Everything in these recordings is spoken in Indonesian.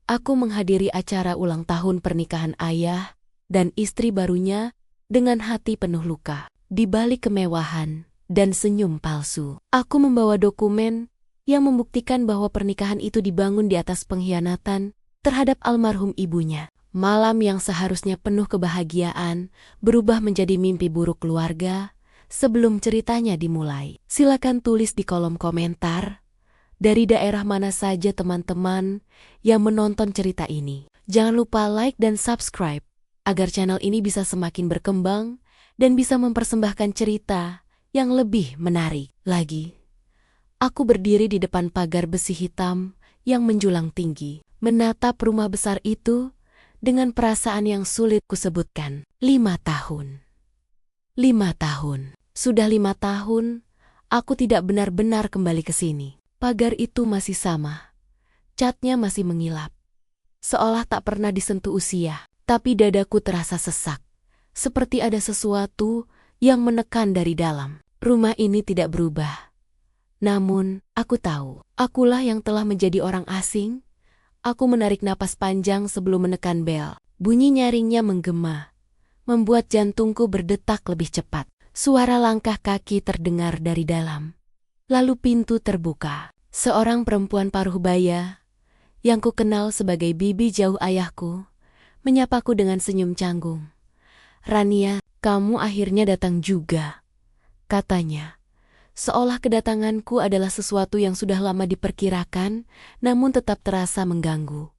Aku menghadiri acara ulang tahun pernikahan ayah dan istri barunya dengan hati penuh luka. Di balik kemewahan dan senyum palsu, aku membawa dokumen yang membuktikan bahwa pernikahan itu dibangun di atas pengkhianatan terhadap almarhum ibunya. Malam yang seharusnya penuh kebahagiaan berubah menjadi mimpi buruk keluarga. Sebelum ceritanya dimulai, silakan tulis di kolom komentar dari daerah mana saja teman-teman yang menonton cerita ini. Jangan lupa like dan subscribe agar channel ini bisa semakin berkembang dan bisa mempersembahkan cerita yang lebih menarik lagi. Aku berdiri di depan pagar besi hitam yang menjulang tinggi, menatap rumah besar itu dengan perasaan yang sulit kusebutkan. 5 tahun. 5 tahun. Sudah 5 tahun, aku tidak benar-benar kembali ke sini. Pagar itu masih sama. Catnya masih mengilap. Seolah tak pernah disentuh usia, tapi dadaku terasa sesak. Seperti ada sesuatu yang menekan dari dalam. Rumah ini tidak berubah. Namun, aku tahu, akulah yang telah menjadi orang asing. Aku menarik napas panjang sebelum menekan bel. Bunyi nyaringnya menggema, membuat jantungku berdetak lebih cepat. Suara langkah kaki terdengar dari dalam. Lalu pintu terbuka. Seorang perempuan paruh baya, yang ku kenal sebagai bibi jauh ayahku, menyapaku dengan senyum canggung. "Rania, kamu akhirnya datang juga," katanya. Seolah kedatanganku adalah sesuatu yang sudah lama diperkirakan, namun tetap terasa mengganggu.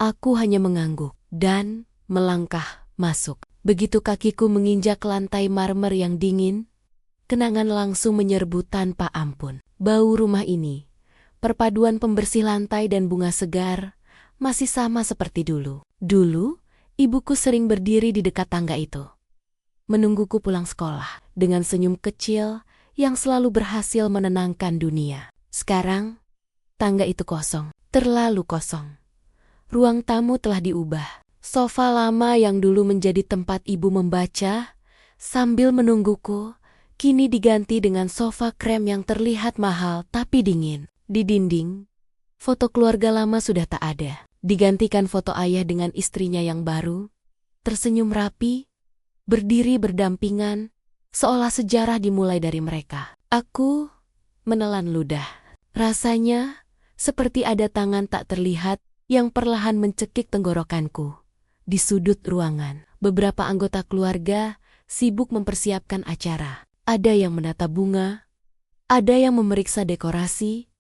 Aku hanya mengangguk dan melangkah masuk. Begitu kakiku menginjak lantai marmer yang dingin, kenangan langsung menyerbu tanpa ampun. Bau rumah ini, perpaduan pembersih lantai dan bunga segar, masih sama seperti dulu. Dulu, ibuku sering berdiri di dekat tangga itu, menungguku pulang sekolah dengan senyum kecil yang selalu berhasil menenangkan dunia. Sekarang, tangga itu kosong, terlalu kosong. Ruang tamu telah diubah. Sofa lama yang dulu menjadi tempat ibu membaca sambil menungguku, kini diganti dengan sofa krem yang terlihat mahal tapi dingin. Di dinding, foto keluarga lama sudah tak ada. Digantikan foto ayah dengan istrinya yang baru, tersenyum rapi, berdiri berdampingan, seolah sejarah dimulai dari mereka. Aku menelan ludah. Rasanya seperti ada tangan tak terlihat yang perlahan mencekik tenggorokanku. Di sudut ruangan, beberapa anggota keluarga sibuk mempersiapkan acara. Ada yang menata bunga, ada yang memeriksa dekorasi,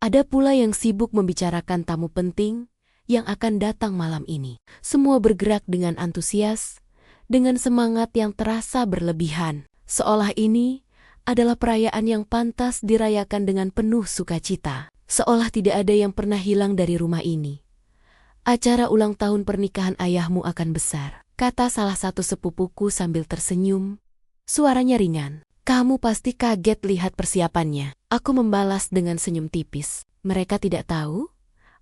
ada pula yang sibuk membicarakan tamu penting yang akan datang malam ini. Semua bergerak dengan antusias, dengan semangat yang terasa berlebihan. Seolah ini adalah perayaan yang pantas dirayakan dengan penuh sukacita. Seolah tidak ada yang pernah hilang dari rumah ini. "Acara ulang tahun pernikahan ayahmu akan besar," kata salah satu sepupuku sambil tersenyum. Suaranya ringan. "Kamu pasti kaget lihat persiapannya." Aku membalas dengan senyum tipis. Mereka tidak tahu,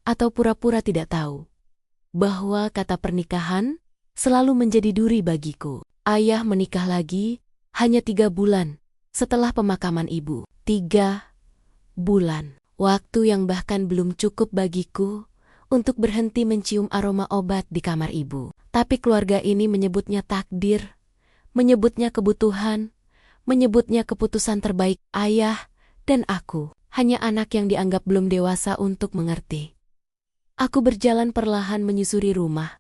atau pura-pura tidak tahu, bahwa kata pernikahan selalu menjadi duri bagiku. Ayah menikah lagi hanya 3 bulan setelah pemakaman ibu. 3 bulan. Waktu yang bahkan belum cukup bagiku untuk berhenti mencium aroma obat di kamar ibu. Tapi keluarga ini menyebutnya takdir, menyebutnya kebutuhan, menyebutnya keputusan terbaik. Ayah dan aku hanya anak yang dianggap belum dewasa untuk mengerti. Aku berjalan perlahan menyusuri rumah,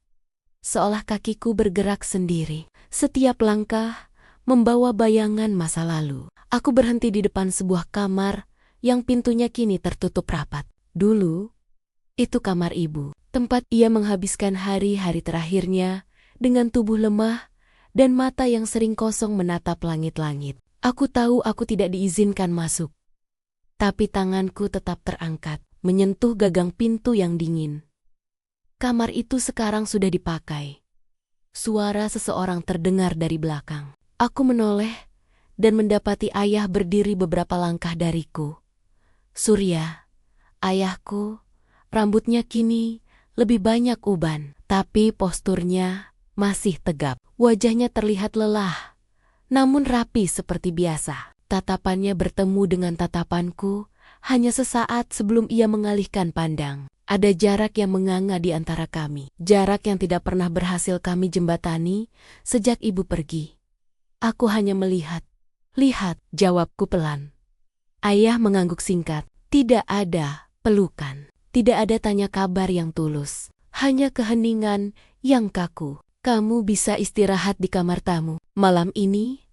seolah kakiku bergerak sendiri. Setiap langkah membawa bayangan masa lalu. Aku berhenti di depan sebuah kamar yang pintunya kini tertutup rapat. Dulu, itu kamar ibu, tempat ia menghabiskan hari-hari terakhirnya dengan tubuh lemah dan mata yang sering kosong menatap langit-langit. Aku tahu aku tidak diizinkan masuk, tapi tanganku tetap terangkat, menyentuh gagang pintu yang dingin. Kamar itu sekarang sudah dipakai. Suara seseorang terdengar dari belakang. Aku menoleh dan mendapati ayah berdiri beberapa langkah dariku. Surya, ayahku, rambutnya kini lebih banyak uban, tapi posturnya masih tegap. Wajahnya terlihat lelah, namun rapi seperti biasa. Tatapannya bertemu dengan tatapanku hanya sesaat sebelum ia mengalihkan pandang. Ada jarak yang menganga di antara kami. Jarak yang tidak pernah berhasil kami jembatani sejak ibu pergi. Aku hanya melihat. Lihat, jawabku pelan. Ayah mengangguk singkat. Tidak ada pelukan. Tidak ada tanya kabar yang tulus. Hanya keheningan yang kaku. Kamu bisa istirahat di kamar tamu. Malam ini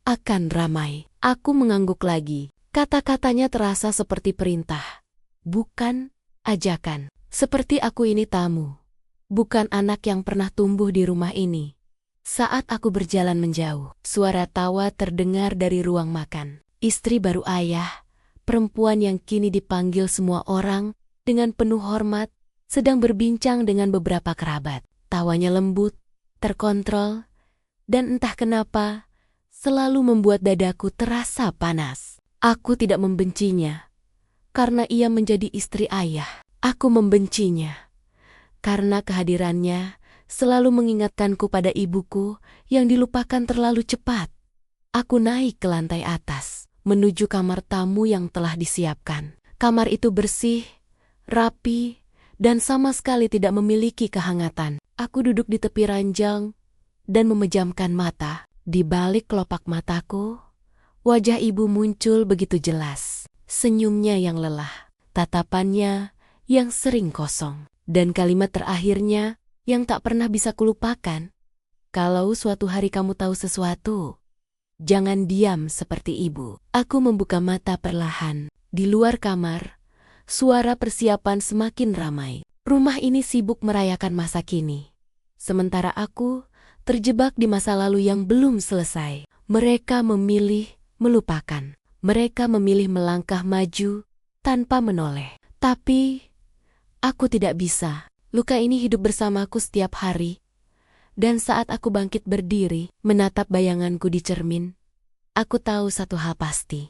akan ramai. Aku mengangguk lagi. Kata-katanya terasa seperti perintah. Bukan ajakan. Seperti aku ini tamu. Bukan anak yang pernah tumbuh di rumah ini. Saat aku berjalan menjauh, suara tawa terdengar dari ruang makan. Istri baru ayah, perempuan yang kini dipanggil semua orang dengan penuh hormat, sedang berbincang dengan beberapa kerabat. Tawanya lembut, terkontrol, dan entah kenapa, selalu membuat dadaku terasa panas. Aku tidak membencinya, karena ia menjadi istri ayah. Aku membencinya, karena kehadirannya selalu mengingatkanku pada ibuku yang dilupakan terlalu cepat. Aku naik ke lantai atas, menuju kamar tamu yang telah disiapkan. Kamar itu bersih, rapi, dan sama sekali tidak memiliki kehangatan. Aku duduk di tepi ranjang dan memejamkan mata. Di balik kelopak mataku, wajah ibu muncul begitu jelas. Senyumnya yang lelah, tatapannya yang sering kosong, dan kalimat terakhirnya yang tak pernah bisa kulupakan. Kalau suatu hari kamu tahu sesuatu, jangan diam seperti ibu. Aku membuka mata perlahan. Di luar kamar, suara persiapan semakin ramai. Rumah ini sibuk merayakan masa kini. Sementara aku terjebak di masa lalu yang belum selesai. Mereka memilih melupakan. Mereka memilih melangkah maju tanpa menoleh. Tapi aku tidak bisa. Luka ini hidup bersamaku setiap hari. Dan saat aku bangkit berdiri, menatap bayanganku di cermin, aku tahu satu hal pasti.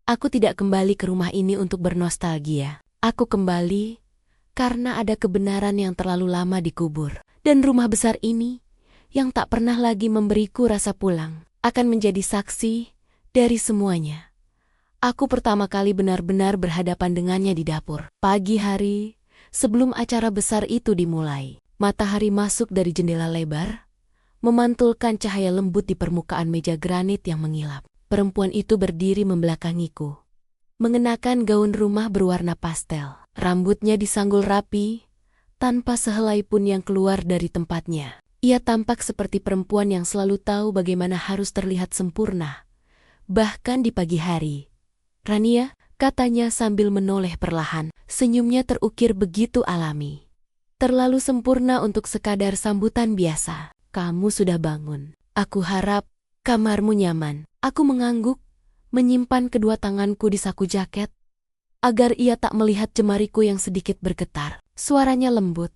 Aku tidak kembali ke rumah ini untuk bernostalgia. Aku kembali karena ada kebenaran yang terlalu lama dikubur. Dan rumah besar ini, yang tak pernah lagi memberiku rasa pulang, akan menjadi saksi dari semuanya. Aku pertama kali benar-benar berhadapan dengannya di dapur. Pagi hari, sebelum acara besar itu dimulai, matahari masuk dari jendela lebar, memantulkan cahaya lembut di permukaan meja granit yang mengilap. Perempuan itu berdiri membelakangiku, mengenakan gaun rumah berwarna pastel. Rambutnya disanggul rapi, tanpa sehelai pun yang keluar dari tempatnya. Ia tampak seperti perempuan yang selalu tahu bagaimana harus terlihat sempurna, bahkan di pagi hari. "Rania," katanya sambil menoleh perlahan. Senyumnya terukir begitu alami. "Terlalu sempurna untuk sekadar sambutan biasa. Kamu sudah bangun. Aku harap kamarmu nyaman." Aku mengangguk, menyimpan kedua tanganku di saku jaket, agar ia tak melihat jemariku yang sedikit bergetar. Suaranya lembut,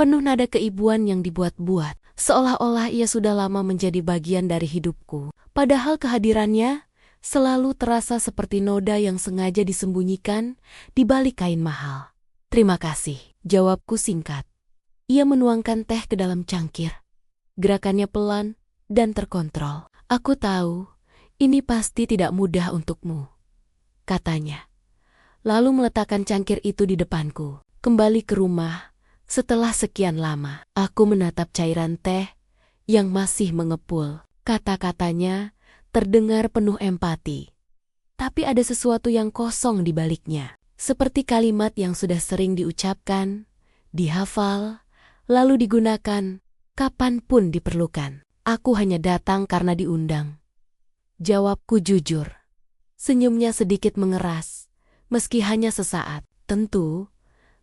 penuh nada keibuan yang dibuat-buat, seolah-olah ia sudah lama menjadi bagian dari hidupku. Padahal kehadirannya selalu terasa seperti noda yang sengaja disembunyikan di balik kain mahal. "Terima kasih," jawabku singkat. Ia menuangkan teh ke dalam cangkir. Gerakannya pelan dan terkontrol. "Aku tahu, ini pasti tidak mudah untukmu," katanya. Lalu meletakkan cangkir itu di depanku. Kembali ke rumah, setelah sekian lama, aku menatap cairan teh yang masih mengepul. Kata-katanya terdengar penuh empati. Tapi ada sesuatu yang kosong di baliknya. Seperti kalimat yang sudah sering diucapkan, dihafal, lalu digunakan kapanpun diperlukan. "Aku hanya datang karena diundang," jawabku jujur. Senyumnya sedikit mengeras, meski hanya sesaat. "Tentu,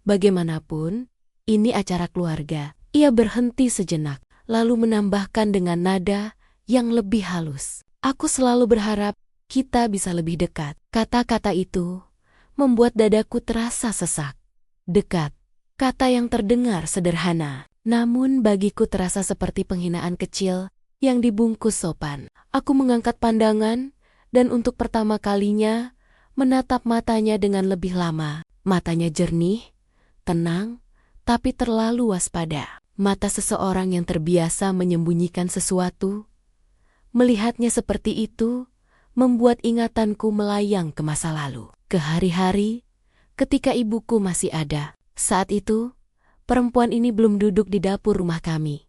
bagaimanapun, ini acara keluarga." Ia berhenti sejenak, lalu menambahkan dengan nada yang lebih halus. "Aku selalu berharap kita bisa lebih dekat." Kata-kata itu membuat dadaku terasa sesak. Dekat, kata yang terdengar sederhana, namun bagiku terasa seperti penghinaan kecil yang dibungkus sopan. Aku mengangkat pandangan dan untuk pertama kalinya menatap matanya dengan lebih lama. Matanya jernih, tenang, tapi terlalu waspada. Mata seseorang yang terbiasa menyembunyikan sesuatu. Melihatnya seperti itu membuat ingatanku melayang ke masa lalu, ke hari-hari ketika ibuku masih ada. Saat itu, perempuan ini belum duduk di dapur rumah kami.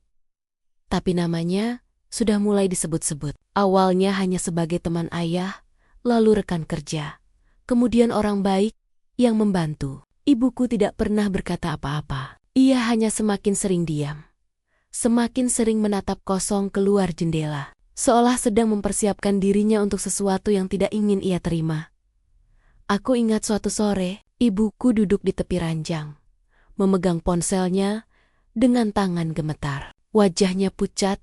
Tapi namanya sudah mulai disebut-sebut. Awalnya hanya sebagai teman ayah, lalu rekan kerja, kemudian orang baik yang membantu. Ibuku tidak pernah berkata apa-apa. Ia hanya semakin sering diam. Semakin sering menatap kosong keluar jendela, seolah sedang mempersiapkan dirinya untuk sesuatu yang tidak ingin ia terima. Aku ingat suatu sore, ibuku duduk di tepi ranjang, memegang ponselnya dengan tangan gemetar. Wajahnya pucat,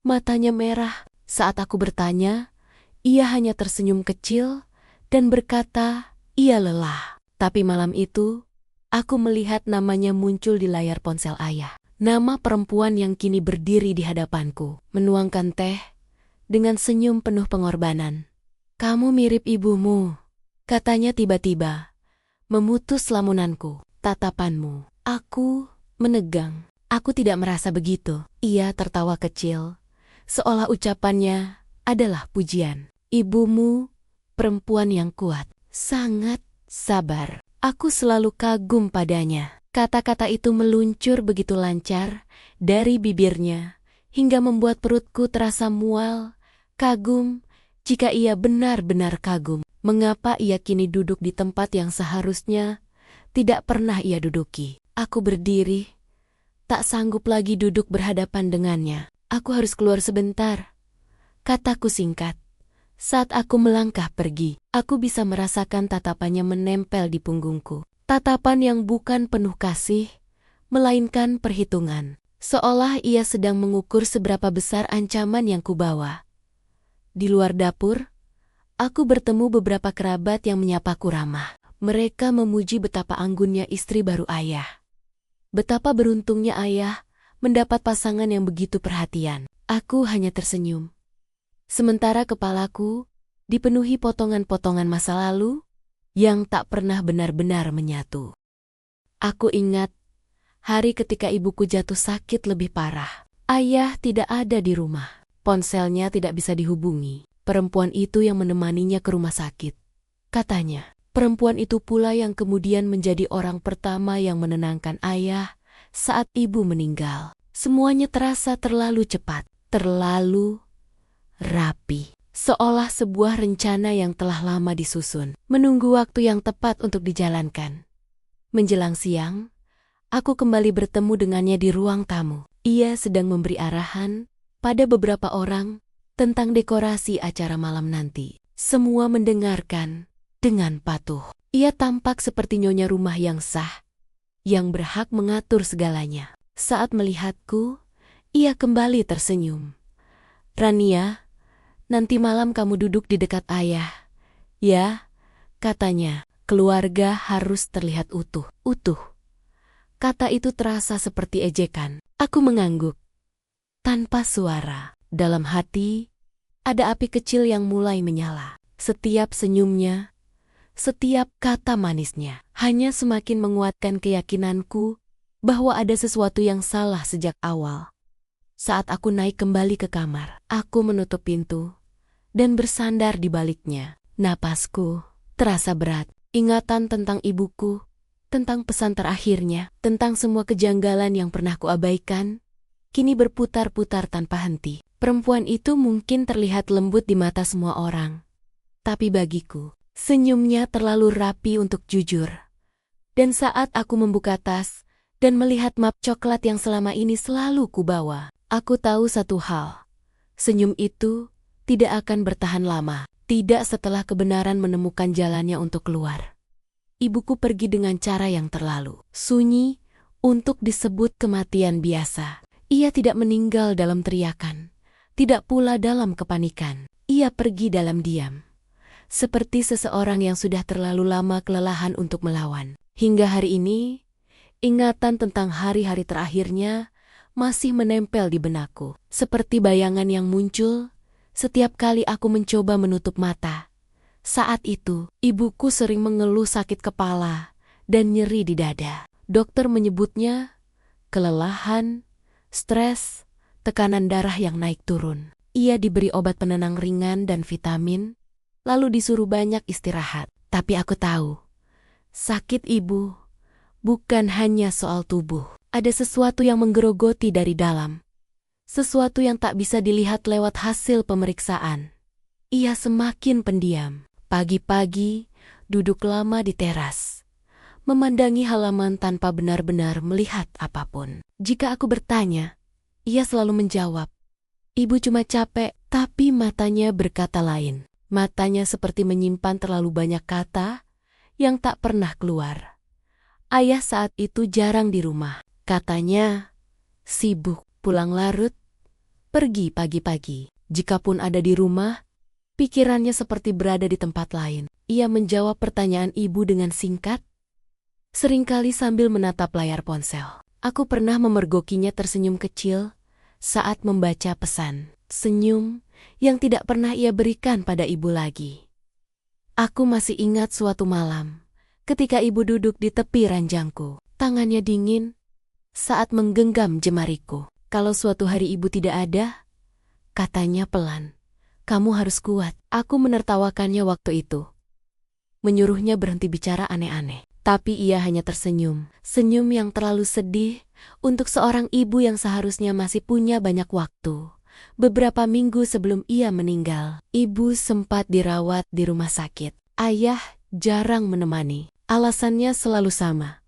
matanya merah. Saat aku bertanya, ia hanya tersenyum kecil dan berkata, ia lelah. Tapi malam itu, aku melihat namanya muncul di layar ponsel ayah. Nama perempuan yang kini berdiri di hadapanku, menuangkan teh dengan senyum penuh pengorbanan. Kamu mirip ibumu, katanya tiba-tiba, memutus lamunanku. Tatapanmu. Aku menegang. Aku tidak merasa begitu. Ia tertawa kecil, seolah ucapannya adalah pujian. Ibumu, perempuan yang kuat, sangat sabar. Aku selalu kagum padanya. Kata-kata itu meluncur begitu lancar dari bibirnya, hingga membuat perutku terasa mual, kagum. Jika ia benar-benar kagum, mengapa ia kini duduk di tempat yang seharusnya tidak pernah ia duduki? Aku berdiri, tak sanggup lagi duduk berhadapan dengannya. Aku harus keluar sebentar, kataku singkat. Saat aku melangkah pergi, aku bisa merasakan tatapannya menempel di punggungku. Tatapan yang bukan penuh kasih, melainkan perhitungan. Seolah ia sedang mengukur seberapa besar ancaman yang kubawa. Di luar dapur, aku bertemu beberapa kerabat yang menyapaku ramah. Mereka memuji betapa anggunnya istri baru ayah. Betapa beruntungnya ayah mendapat pasangan yang begitu perhatian. Aku hanya tersenyum. Sementara kepalaku dipenuhi potongan-potongan masa lalu yang tak pernah benar-benar menyatu. Aku ingat hari ketika ibuku jatuh sakit lebih parah. Ayah tidak ada di rumah. Ponselnya tidak bisa dihubungi. Perempuan itu yang menemaninya ke rumah sakit. Katanya, perempuan itu pula yang kemudian menjadi orang pertama yang menenangkan ayah saat ibu meninggal. Semuanya terasa terlalu cepat, terlalu rapi. Seolah sebuah rencana yang telah lama disusun, menunggu waktu yang tepat untuk dijalankan. Menjelang siang, aku kembali bertemu dengannya di ruang tamu. Ia sedang memberi arahan pada beberapa orang tentang dekorasi acara malam nanti. Semua mendengarkan dengan patuh. Ia tampak seperti nyonya rumah yang sah, yang berhak mengatur segalanya. Saat melihatku, ia kembali tersenyum. Rania, nanti malam kamu duduk di dekat ayah. Ya, katanya, keluarga harus terlihat utuh. Utuh. Kata itu terasa seperti ejekan. Aku mengangguk. Tanpa suara. Dalam hati, ada api kecil yang mulai menyala. Setiap senyumnya, setiap kata manisnya, hanya semakin menguatkan keyakinanku bahwa ada sesuatu yang salah sejak awal. Saat aku naik kembali ke kamar, aku menutup pintu dan bersandar di baliknya. Napasku terasa berat. Ingatan tentang ibuku, tentang pesan terakhirnya, tentang semua kejanggalan yang pernah kuabaikan, kini berputar-putar tanpa henti. Perempuan itu mungkin terlihat lembut di mata semua orang. Tapi bagiku, senyumnya terlalu rapi untuk jujur. Dan saat aku membuka tas dan melihat map coklat yang selama ini selalu kubawa, aku tahu satu hal. Senyum itu tidak akan bertahan lama. Tidak setelah kebenaran menemukan jalannya untuk keluar. Ibuku pergi dengan cara yang terlalu sunyi untuk disebut kematian biasa. Ia tidak meninggal dalam teriakan, tidak pula dalam kepanikan. Ia pergi dalam diam, seperti seseorang yang sudah terlalu lama kelelahan untuk melawan. Hingga hari ini, ingatan tentang hari-hari terakhirnya masih menempel di benakku, seperti bayangan yang muncul setiap kali aku mencoba menutup mata. Saat itu, ibuku sering mengeluh sakit kepala dan nyeri di dada. Dokter menyebutnya kelelahan, stres, tekanan darah yang naik turun. Ia diberi obat penenang ringan dan vitamin, lalu disuruh banyak istirahat. Tapi aku tahu, sakit ibu bukan hanya soal tubuh. Ada sesuatu yang menggerogoti dari dalam. Sesuatu yang tak bisa dilihat lewat hasil pemeriksaan. Ia semakin pendiam. Pagi-pagi, duduk lama di teras. Memandangi halaman tanpa benar-benar melihat apapun. Jika aku bertanya, ia selalu menjawab, "Ibu cuma capek," tapi matanya berkata lain. Matanya seperti menyimpan terlalu banyak kata yang tak pernah keluar. Ayah saat itu jarang di rumah. Katanya, sibuk, pulang larut, pergi pagi-pagi. Jikapun ada di rumah, pikirannya seperti berada di tempat lain. Ia menjawab pertanyaan ibu dengan singkat, seringkali sambil menatap layar ponsel. Aku pernah memergokinya tersenyum kecil saat membaca pesan. Senyum yang tidak pernah ia berikan pada ibu lagi. Aku masih ingat suatu malam, ketika ibu duduk di tepi ranjangku. Tangannya dingin saat menggenggam jemariku. Kalau suatu hari ibu tidak ada, katanya pelan, "Kamu harus kuat." Aku menertawakannya waktu itu. Menyuruhnya berhenti bicara aneh-aneh. Tapi ia hanya tersenyum. Senyum yang terlalu sedih untuk seorang ibu yang seharusnya masih punya banyak waktu. Beberapa minggu sebelum ia meninggal, ibu sempat dirawat di rumah sakit. Ayah jarang menemani. Alasannya selalu sama.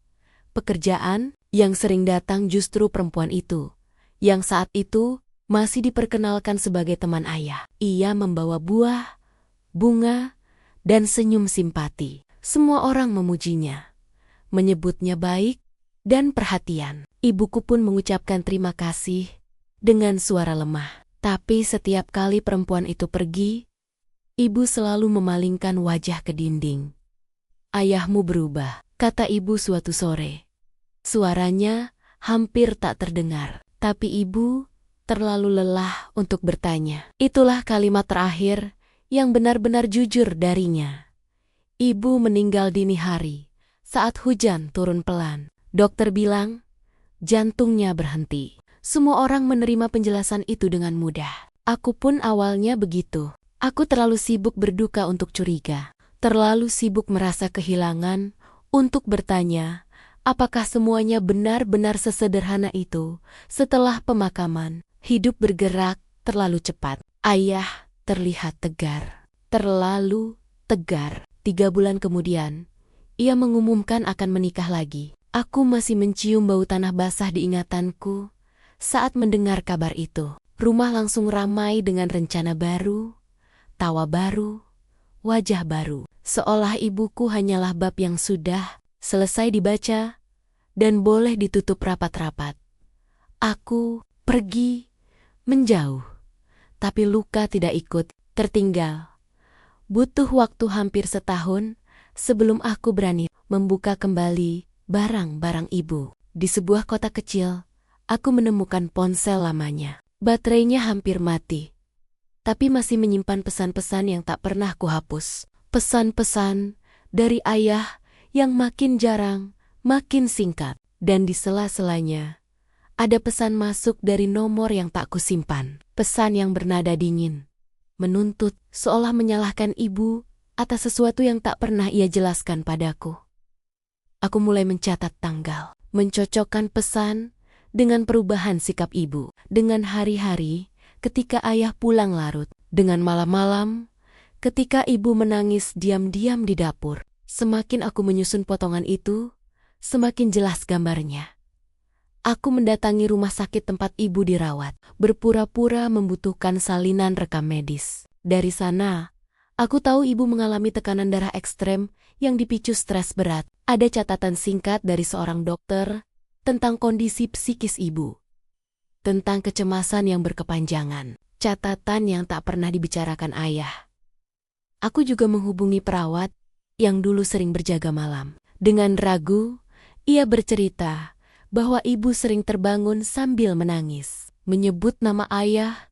Pekerjaan yang sering datang justru perempuan itu, yang saat itu masih diperkenalkan sebagai teman ayah. Ia membawa buah, bunga, dan senyum simpati. Semua orang memujinya, menyebutnya baik dan perhatian. Ibuku pun mengucapkan terima kasih dengan suara lemah. Tapi setiap kali perempuan itu pergi, ibu selalu memalingkan wajah ke dinding. "Ayahmu berubah," kata ibu suatu sore. Suaranya hampir tak terdengar, tapi ibu terlalu lelah untuk bertanya. Itulah kalimat terakhir yang benar-benar jujur darinya. Ibu meninggal dini hari, saat hujan turun pelan. Dokter bilang, jantungnya berhenti. Semua orang menerima penjelasan itu dengan mudah. Aku pun awalnya begitu. Aku terlalu sibuk berduka untuk curiga. Terlalu sibuk merasa kehilangan untuk bertanya, apakah semuanya benar-benar sesederhana itu? Setelah pemakaman, hidup bergerak terlalu cepat. Ayah terlihat tegar. Terlalu tegar. 3 bulan kemudian, ia mengumumkan akan menikah lagi. Aku masih mencium bau tanah basah di ingatanku saat mendengar kabar itu. Rumah langsung ramai dengan rencana baru, tawa baru, wajah baru. Seolah ibuku hanyalah bab yang sudah selesai dibaca dan boleh ditutup rapat-rapat. Aku pergi, menjauh. Tapi luka tidak ikut, tertinggal. Butuh waktu hampir setahun sebelum aku berani membuka kembali barang-barang ibu. Di sebuah kota kecil, aku menemukan ponsel lamanya. Baterainya hampir mati, tapi masih menyimpan pesan-pesan yang tak pernah kuhapus. Pesan-pesan dari ayah yang makin jarang, makin singkat. Dan di sela-selanya, ada pesan masuk dari nomor yang tak kusimpan. Pesan yang bernada dingin, menuntut, seolah menyalahkan ibu atas sesuatu yang tak pernah ia jelaskan padaku. Aku mulai mencatat tanggal, mencocokkan pesan dengan perubahan sikap ibu, dengan hari-hari ketika ayah pulang larut, dengan malam-malam ketika ibu menangis diam-diam di dapur. Semakin aku menyusun potongan itu, semakin jelas gambarnya. Aku mendatangi rumah sakit tempat ibu dirawat, berpura-pura membutuhkan salinan rekam medis. Dari sana, aku tahu ibu mengalami tekanan darah ekstrem yang dipicu stres berat. Ada catatan singkat dari seorang dokter tentang kondisi psikis ibu, tentang kecemasan yang berkepanjangan, catatan yang tak pernah dibicarakan ayah. Aku juga menghubungi perawat yang dulu sering berjaga malam. Dengan ragu, ia bercerita bahwa ibu sering terbangun sambil menangis, menyebut nama ayah,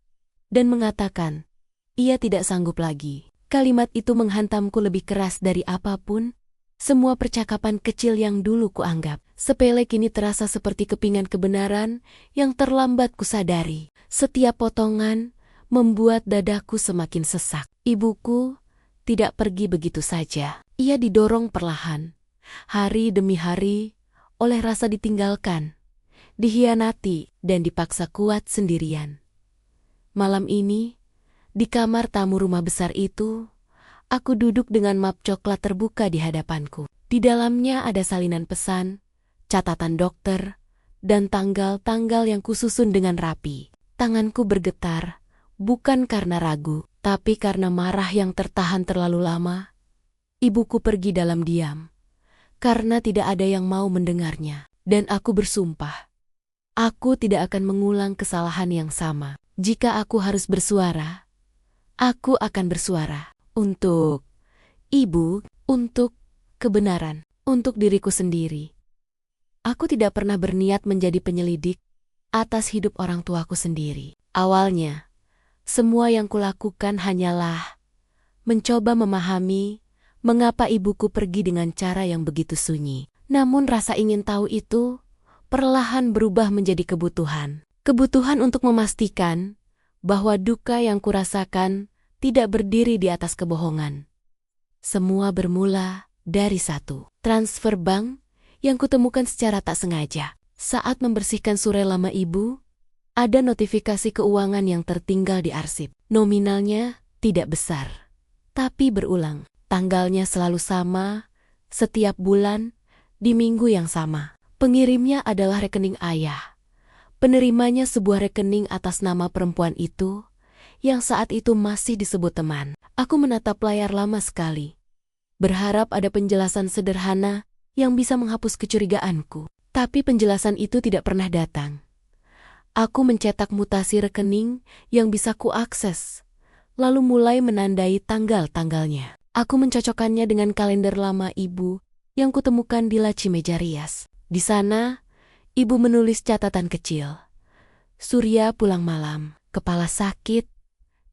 dan mengatakan, ia tidak sanggup lagi. Kalimat itu menghantamku lebih keras dari apapun. Semua percakapan kecil yang dulu kuanggap sepele kini terasa seperti kepingan kebenaran yang terlambat kusadari. Setiap potongan membuat dadaku semakin sesak. Ibuku tidak pergi begitu saja. Ia didorong perlahan, hari demi hari, oleh rasa ditinggalkan, dikhianati, dan dipaksa kuat sendirian. Malam ini, di kamar tamu rumah besar itu, aku duduk dengan map coklat terbuka di hadapanku. Di dalamnya ada salinan pesan, catatan dokter, dan tanggal-tanggal yang kususun dengan rapi. Tanganku bergetar, bukan karena ragu, tapi karena marah yang tertahan terlalu lama. Ibuku pergi dalam diam, karena tidak ada yang mau mendengarnya. Dan aku bersumpah, aku tidak akan mengulang kesalahan yang sama. Jika aku harus bersuara, aku akan bersuara. Untuk ibu, untuk kebenaran, untuk diriku sendiri. Aku tidak pernah berniat menjadi penyelidik atas hidup orang tuaku sendiri. Awalnya, semua yang kulakukan hanyalah mencoba memahami mengapa ibuku pergi dengan cara yang begitu sunyi. Namun rasa ingin tahu itu perlahan berubah menjadi kebutuhan. Kebutuhan untuk memastikan bahwa duka yang kurasakan tidak berdiri di atas kebohongan. Semua bermula dari satu transfer bank yang kutemukan secara tak sengaja. Saat membersihkan surel lama ibu, ada notifikasi keuangan yang tertinggal di arsip. Nominalnya tidak besar, tapi berulang. Tanggalnya selalu sama, setiap bulan, di minggu yang sama. Pengirimnya adalah rekening ayah. Penerimanya sebuah rekening atas nama perempuan itu, yang saat itu masih disebut teman. Aku menatap layar lama sekali, berharap ada penjelasan sederhana yang bisa menghapus kecurigaanku. Tapi penjelasan itu tidak pernah datang. Aku mencetak mutasi rekening yang bisa kuakses, lalu mulai menandai tanggal-tanggalnya. Aku mencocokkannya dengan kalender lama ibu yang kutemukan di laci meja rias. Di sana, ibu menulis catatan kecil. Surya pulang malam, kepala sakit,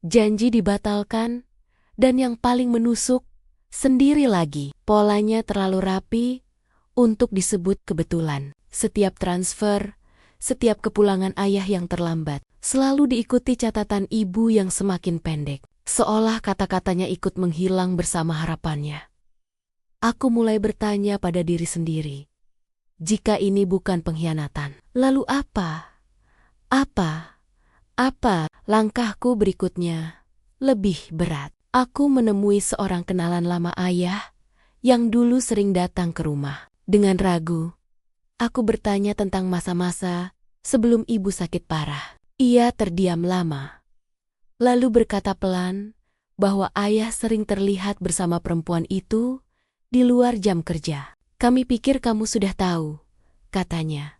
janji dibatalkan, dan yang paling menusuk, sendiri lagi. Polanya terlalu rapi untuk disebut kebetulan. Setiap transfer, setiap kepulangan ayah yang terlambat, selalu diikuti catatan ibu yang semakin pendek. Seolah kata-katanya ikut menghilang bersama harapannya. Aku mulai bertanya pada diri sendiri. Jika ini bukan pengkhianatan, lalu apa? Langkahku berikutnya lebih berat. Aku menemui seorang kenalan lama ayah yang dulu sering datang ke rumah. Dengan ragu, aku bertanya tentang masa-masa sebelum ibu sakit parah. Ia terdiam lama, lalu berkata pelan bahwa ayah sering terlihat bersama perempuan itu di luar jam kerja. Kami pikir kamu sudah tahu, katanya,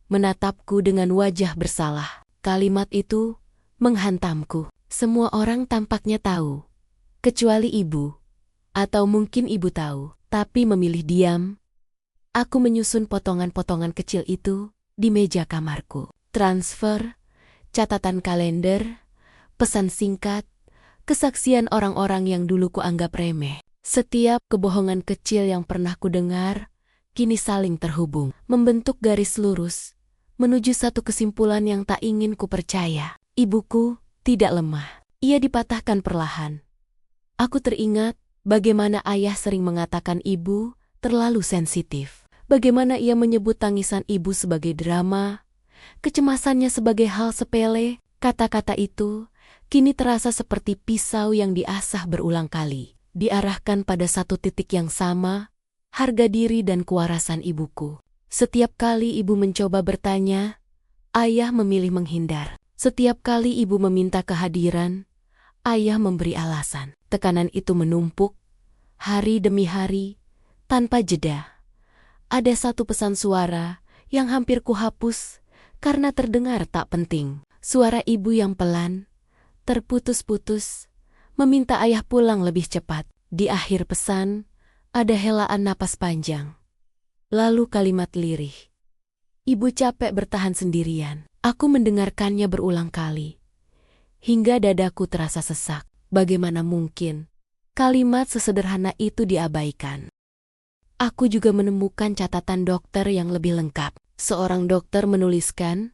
menatapku dengan wajah bersalah. Kalimat itu menghantamku. Semua orang tampaknya tahu, kecuali ibu. Atau mungkin ibu tahu, tapi memilih diam. Aku menyusun potongan-potongan kecil itu di meja kamarku. Transfer, catatan kalender, pesan singkat, kesaksian orang-orang yang dulu kuanggap remeh. Setiap kebohongan kecil yang pernah kudengar, kini saling terhubung, membentuk garis lurus, menuju satu kesimpulan yang tak ingin kupercaya. Ibuku tidak lemah. Ia dipatahkan perlahan. Aku teringat bagaimana ayah sering mengatakan ibu terlalu sensitif. Bagaimana ia menyebut tangisan ibu sebagai drama, kecemasannya sebagai hal sepele. Kata-kata itu kini terasa seperti pisau yang diasah berulang kali, diarahkan pada satu titik yang sama, harga diri dan kewarasan ibuku. Setiap kali ibu mencoba bertanya, ayah memilih menghindar. Setiap kali ibu meminta kehadiran, ayah memberi alasan. Tekanan itu menumpuk, hari demi hari, tanpa jeda. Ada satu pesan suara yang hampir kuhapus karena terdengar tak penting. Suara ibu yang pelan, terputus-putus, meminta ayah pulang lebih cepat. Di akhir pesan, ada helaan napas panjang. Lalu kalimat lirih. Ibu capek bertahan sendirian. Aku mendengarkannya berulang kali, hingga dadaku terasa sesak. Bagaimana mungkin kalimat sesederhana itu diabaikan? Aku juga menemukan catatan dokter yang lebih lengkap. Seorang dokter menuliskan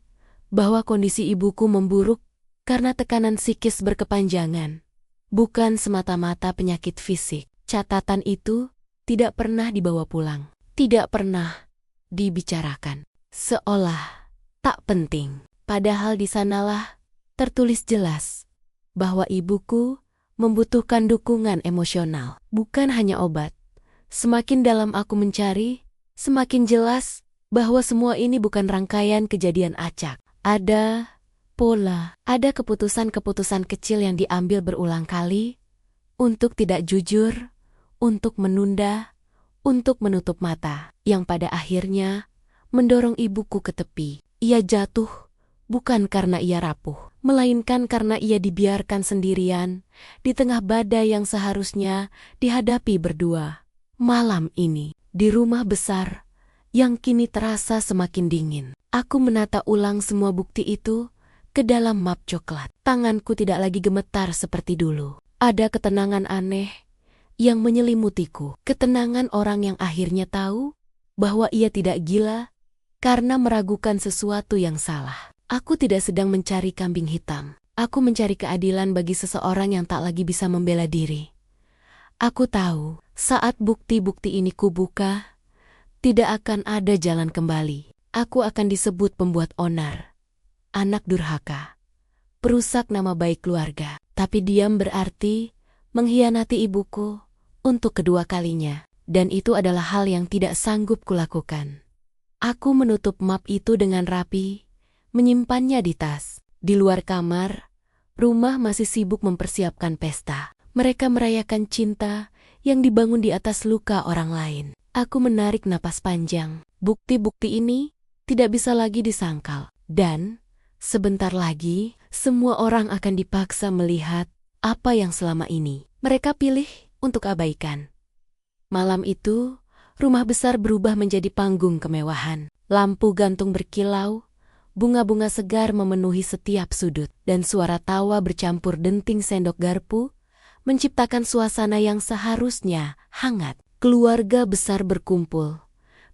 bahwa kondisi ibuku memburuk karena tekanan psikis berkepanjangan, bukan semata-mata penyakit fisik. Catatan itu tidak pernah dibawa pulang. Tidak pernah. dibicarakan. Seolah tak penting. Padahal di sanalah tertulis jelas bahwa ibuku membutuhkan dukungan emosional, bukan hanya obat. Semakin dalam aku mencari, semakin jelas bahwa semua ini bukan rangkaian kejadian acak. Ada pola, ada keputusan-keputusan kecil yang diambil berulang kali untuk tidak jujur, untuk menunda, untuk menutup mata, yang pada akhirnya mendorong ibuku ke tepi. Ia jatuh bukan karena ia rapuh, melainkan karena ia dibiarkan sendirian di tengah badai yang seharusnya dihadapi berdua. Malam ini, di rumah besar yang kini terasa semakin dingin, aku menata ulang semua bukti itu ke dalam map coklat. Tanganku tidak lagi gemetar seperti dulu. Ada ketenangan aneh yang menyelimutiku. Ketenangan orang yang akhirnya tahu bahwa ia tidak gila karena meragukan sesuatu yang salah. Aku tidak sedang mencari kambing hitam. Aku mencari keadilan bagi seseorang yang tak lagi bisa membela diri. Aku tahu, saat bukti-bukti ini kubuka, tidak akan ada jalan kembali. Aku akan disebut pembuat onar, anak durhaka, perusak nama baik keluarga. Tapi diam berarti mengkhianati ibuku untuk kedua kalinya. Dan itu adalah hal yang tidak sanggup kulakukan. Aku menutup map itu dengan rapi, menyimpannya di tas. Di luar kamar, rumah masih sibuk mempersiapkan pesta. Mereka merayakan cinta yang dibangun di atas luka orang lain. Aku menarik napas panjang. Bukti-bukti ini tidak bisa lagi disangkal. Dan sebentar lagi, semua orang akan dipaksa melihat apa yang selama ini mereka pilih untuk abaikan. Malam itu, rumah besar berubah menjadi panggung kemewahan. Lampu gantung berkilau, bunga-bunga segar memenuhi setiap sudut, dan suara tawa bercampur denting sendok garpu menciptakan suasana yang seharusnya hangat. Keluarga besar berkumpul,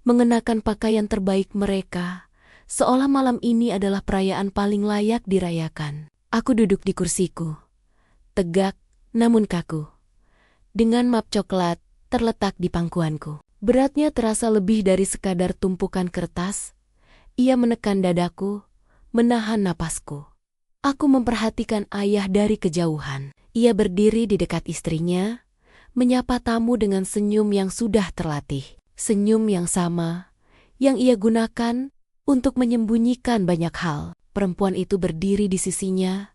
mengenakan pakaian terbaik mereka, seolah malam ini adalah perayaan paling layak dirayakan. Aku duduk di kursiku, tegak namun kaku, dengan map coklat terletak di pangkuanku. Beratnya terasa lebih dari sekadar tumpukan kertas. Ia menekan dadaku, menahan napasku. Aku memperhatikan ayah dari kejauhan. Ia berdiri di dekat istrinya, menyapa tamu dengan senyum yang sudah terlatih. Senyum yang sama, yang ia gunakan untuk menyembunyikan banyak hal. Perempuan itu berdiri di sisinya,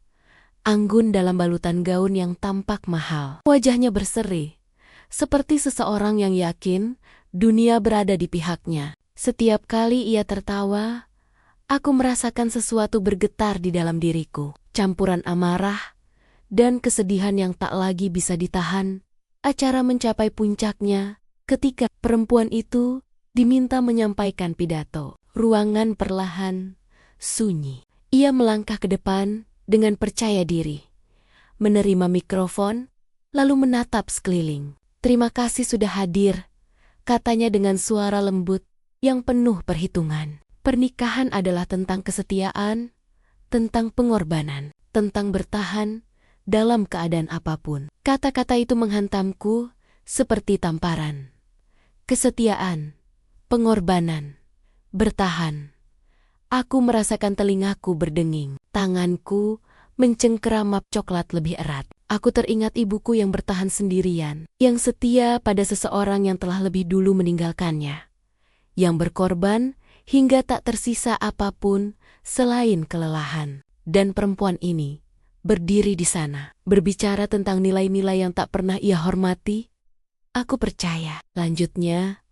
anggun dalam balutan gaun yang tampak mahal. Wajahnya berseri, seperti seseorang yang yakin dunia berada di pihaknya. Setiap kali ia tertawa, aku merasakan sesuatu bergetar di dalam diriku. Campuran amarah dan kesedihan yang tak lagi bisa ditahan. Acara mencapai puncaknya ketika perempuan itu diminta menyampaikan pidato. Ruangan perlahan sunyi. Ia melangkah ke depan dengan percaya diri, menerima mikrofon, lalu menatap sekeliling. "Terima kasih sudah hadir," katanya dengan suara lembut yang penuh perhitungan. Pernikahan adalah tentang kesetiaan, tentang pengorbanan, tentang bertahan dalam keadaan apapun. Kata-kata itu menghantamku seperti tamparan. Kesetiaan, pengorbanan, bertahan. Aku merasakan telingaku berdenging, tanganku mencengkeram map coklat lebih erat. Aku teringat ibuku yang bertahan sendirian, yang setia pada seseorang yang telah lebih dulu meninggalkannya, yang berkorban hingga tak tersisa apapun selain kelelahan. Dan perempuan ini berdiri di sana, berbicara tentang nilai-nilai yang tak pernah ia hormati. Aku percaya, lanjutnya,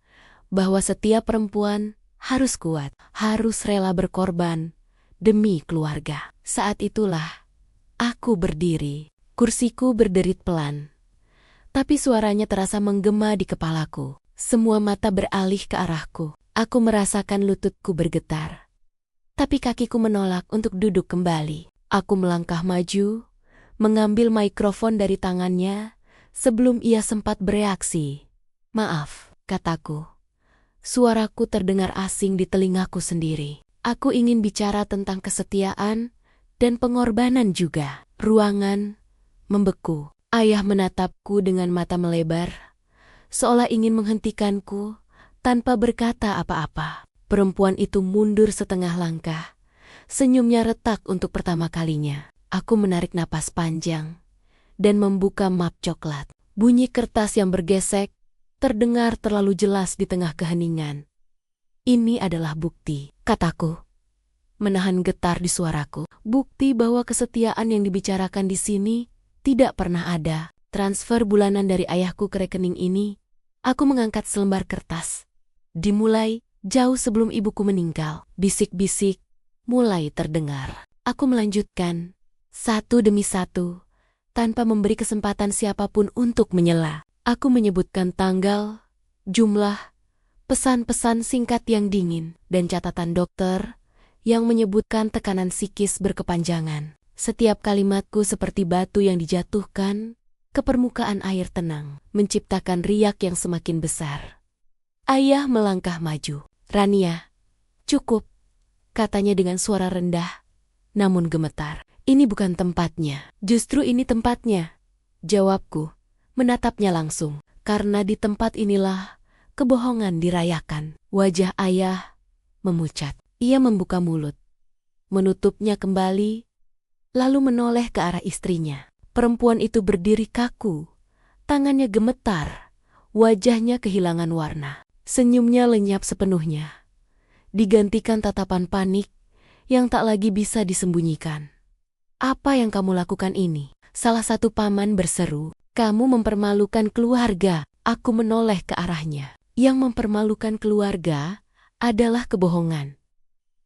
bahwa setiap perempuan harus kuat, harus rela berkorban demi keluarga. Saat itulah aku berdiri. Kursiku berderit pelan, tapi suaranya terasa menggema di kepalaku. Semua mata beralih ke arahku. Aku merasakan lututku bergetar, tapi kakiku menolak untuk duduk kembali. Aku melangkah maju, mengambil mikrofon dari tangannya sebelum ia sempat bereaksi. "Maaf," kataku. Suaraku terdengar asing di telingaku sendiri. Aku ingin bicara tentang kesetiaan dan pengorbanan juga. Ruangan membeku. Ayah menatapku dengan mata melebar, seolah ingin menghentikanku tanpa berkata apa-apa. Perempuan itu mundur setengah langkah. Senyumnya retak untuk pertama kalinya. Aku menarik napas panjang dan membuka map coklat. Bunyi kertas yang bergesek terdengar terlalu jelas di tengah keheningan. Ini adalah bukti, kataku, menahan getar di suaraku. Bukti bahwa kesetiaan yang dibicarakan di sini tidak pernah ada. Transfer bulanan dari ayahku ke rekening ini. Aku mengangkat selembar kertas. Dimulai jauh sebelum ibuku meninggal. Bisik-bisik mulai terdengar. Aku melanjutkan satu demi satu, tanpa memberi kesempatan siapapun untuk menyela. Aku menyebutkan tanggal, jumlah, pesan-pesan singkat yang dingin, dan catatan dokter yang menyebutkan tekanan psikis berkepanjangan. Setiap kalimatku seperti batu yang dijatuhkan ke permukaan air tenang, menciptakan riak yang semakin besar. Ayah melangkah maju. "Rania, cukup," katanya dengan suara rendah, namun gemetar. "Ini bukan tempatnya." "Justru ini tempatnya," jawabku, menatapnya langsung. "Karena di tempat inilah kebohongan dirayakan." Wajah ayah memucat. Ia membuka mulut, menutupnya kembali, lalu menoleh ke arah istrinya. Perempuan itu berdiri kaku, tangannya gemetar, wajahnya kehilangan warna. Senyumnya lenyap sepenuhnya, digantikan tatapan panik yang tak lagi bisa disembunyikan. "Apa yang kamu lakukan ini?" salah satu paman berseru. "Kamu mempermalukan keluarga." Aku menoleh ke arahnya. "Yang mempermalukan keluarga adalah kebohongan,"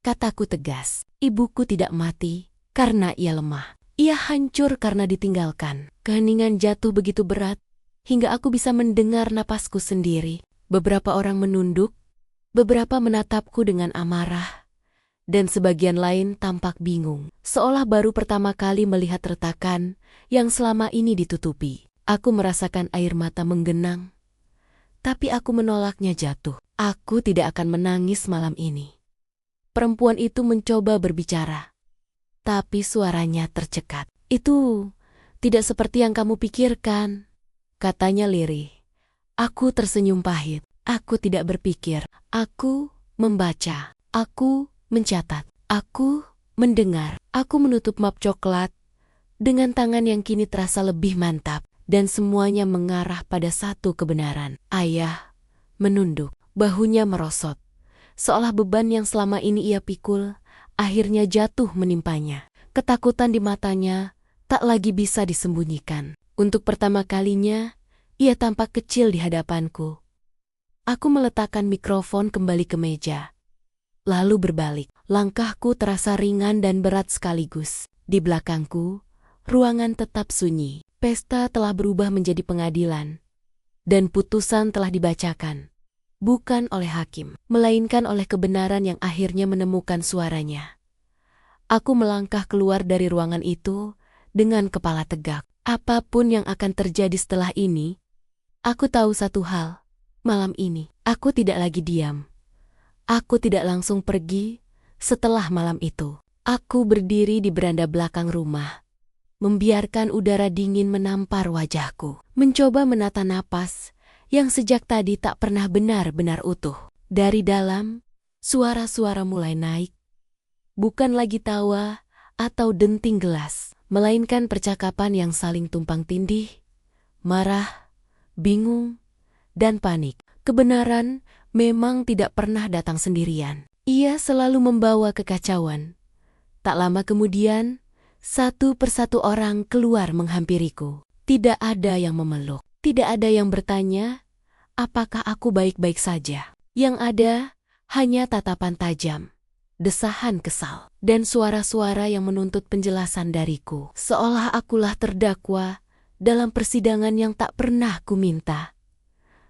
kataku tegas. "Ibuku tidak mati karena ia lemah. Ia hancur karena ditinggalkan." Keheningan jatuh begitu berat, hingga aku bisa mendengar napasku sendiri. Beberapa orang menunduk, beberapa menatapku dengan amarah, dan sebagian lain tampak bingung, seolah baru pertama kali melihat retakan yang selama ini ditutupi. Aku merasakan air mata menggenang, tapi aku menolaknya jatuh. "Aku tidak akan menangis malam ini." Perempuan itu mencoba berbicara, tapi suaranya tercekat. "Itu tidak seperti yang kamu pikirkan," katanya lirih. Aku tersenyum pahit. Aku tidak berpikir. Aku membaca. Aku mencatat. Aku mendengar. Aku menutup map coklat dengan tangan yang kini terasa lebih mantap. Dan semuanya mengarah pada satu kebenaran. Ayah menunduk. Bahunya merosot, seolah beban yang selama ini ia pikul akhirnya jatuh menimpanya. Ketakutan di matanya tak lagi bisa disembunyikan. Untuk pertama kalinya, ia tampak kecil di hadapanku. Aku meletakkan mikrofon kembali ke meja, lalu berbalik. Langkahku terasa ringan dan berat sekaligus. Di belakangku, ruangan tetap sunyi. Pesta telah berubah menjadi pengadilan, dan putusan telah dibacakan. Bukan oleh hakim, melainkan oleh kebenaran yang akhirnya menemukan suaranya. Aku melangkah keluar dari ruangan itu dengan kepala tegak. Apapun yang akan terjadi setelah ini, aku tahu satu hal. Malam ini, aku tidak lagi diam. Aku tidak langsung pergi setelah malam itu. Aku berdiri di beranda belakang rumah, membiarkan udara dingin menampar wajahku. Mencoba menata napas yang sejak tadi tak pernah benar-benar utuh. Dari dalam, suara-suara mulai naik. Bukan lagi tawa atau denting gelas, melainkan percakapan yang saling tumpang tindih, marah, bingung, dan panik. Kebenaran memang tidak pernah datang sendirian. Ia selalu membawa kekacauan. Tak lama kemudian, satu persatu orang keluar menghampiriku. Tidak ada yang memeluk. Tidak ada yang bertanya, apakah aku baik-baik saja. Yang ada hanya tatapan tajam, desahan kesal, dan suara-suara yang menuntut penjelasan dariku. Seolah akulah terdakwa dalam persidangan yang tak pernah kuminta.